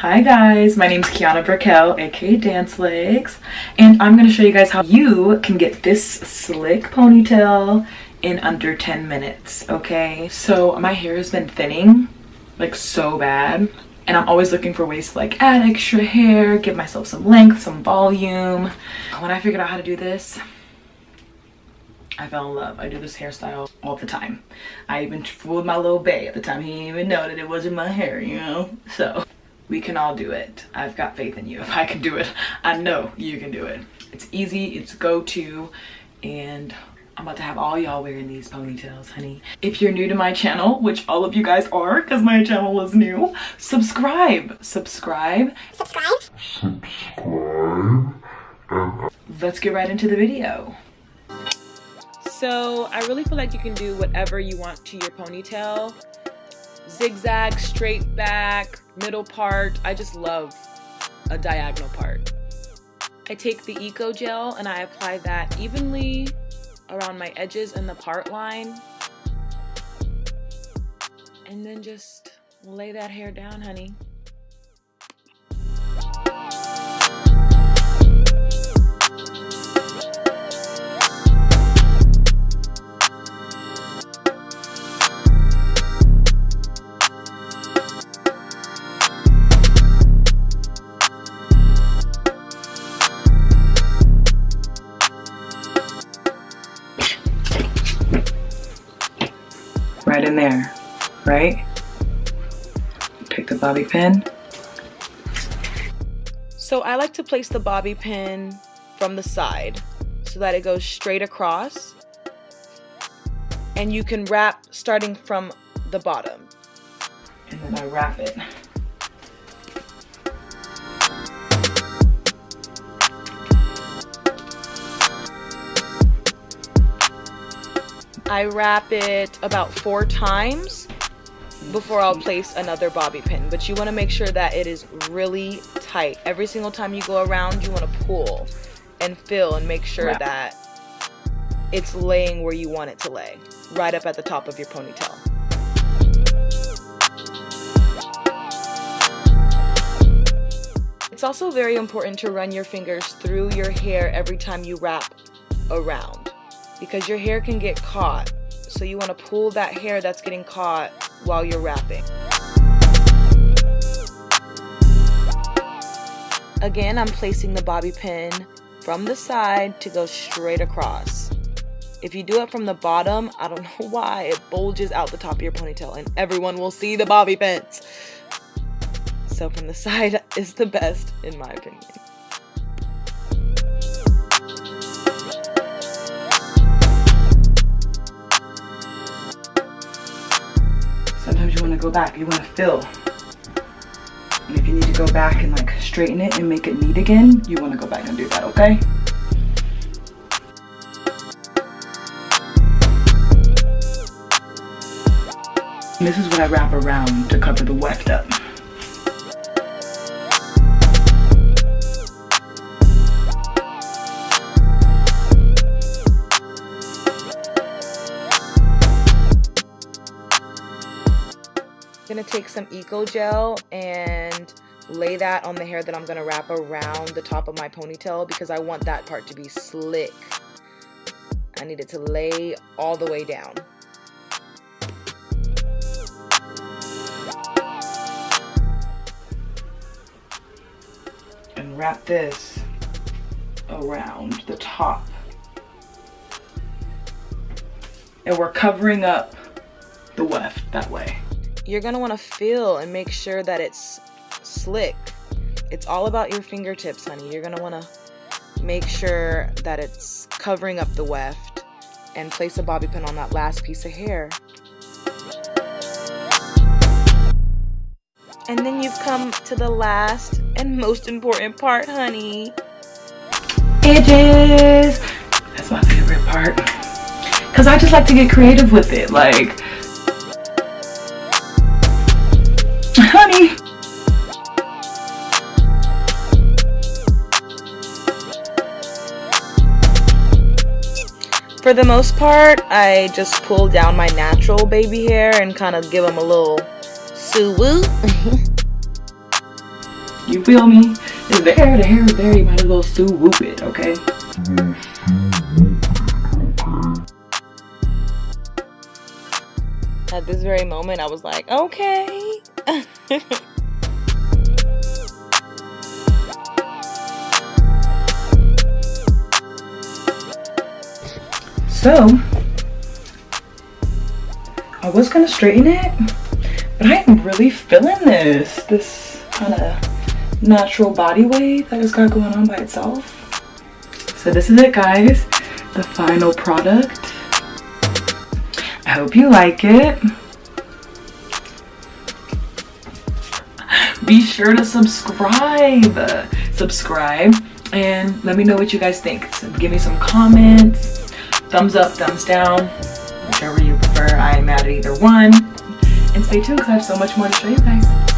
Hi guys, my name's Keyanna BreQuel, aka Dance Legs, and I'm going to show you guys how you can get this slick ponytail in under 10 minutes, okay? So my hair has been thinning like so bad, and I'm always looking for ways to like add extra hair, give myself some length, some volume. When I figured out how to do this, I fell in love. I do this hairstyle all the time. I even fooled my little bae at the time. He didn't even know that it wasn't my hair, you know? So we can all do it. I've got faith in you. If I can do it, I know you can do it. It's easy, it's go-to, and I'm about to have all y'all wearing these ponytails, honey. If you're new to my channel, which all of you guys are, because my channel is new, subscribe. Let's get right into the video. So I really feel like you can do whatever you want to your ponytail. Zigzag, straight back, middle part. I just love a diagonal part. I take the Eco Gel and I apply that evenly around my edges and the part line. And then just lay that hair down, honey. Right in there, right? Pick the bobby pin. So I like to place the bobby pin from the side so that it goes straight across. And you can wrap starting from the bottom. And then I wrap it. I wrap it about 4 times before I'll place another bobby pin, but you want to make sure that it is really tight. Every single time you go around, you want to pull and fill and make sure that it's laying where you want it to lay, right up at the top of your ponytail. It's also very important to run your fingers through your hair every time you wrap around, because your hair can get caught. So you want to pull that hair that's getting caught while you're wrapping. Again, I'm placing the bobby pin from the side to go straight across. If you do it from the bottom, I don't know why, it bulges out the top of your ponytail and everyone will see the bobby pins. So from the side is the best in my opinion. Sometimes you want to go back, you want to fill. And if you need to go back and like straighten it and make it neat again, you want to go back and do that, okay? And this is what I wrap around to cover the weft up. I'm gonna take some Eco Gel and lay that on the hair that I'm gonna wrap around the top of my ponytail because I want that part to be slick. I need it to lay all the way down. And wrap this around the top. And we're covering up the weft that way. You're gonna wanna feel and make sure that it's slick. It's all about your fingertips, honey. You're gonna wanna make sure that it's covering up the weft and place a bobby pin on that last piece of hair. And then you've come to the last and most important part, honey. Edges! That's my favorite part. Cause I just like to get creative with it, like, honey. For the most part, I just pull down my natural baby hair and kind of give them a little sue-woo. You feel me? It's there, the hair is there, you might as well swoop it, okay? At this very moment, I was like, okay. So, I was gonna straighten it, but I am really feeling this kind of natural body wave that it's got going on by itself. So this is it, guys, the final product. I hope you like it. Be sure to subscribe and let me know what you guys think. So give me some comments. Thumbs up, thumbs down, whichever you prefer. I am mad at either one. And stay tuned because I have so much more to show you guys.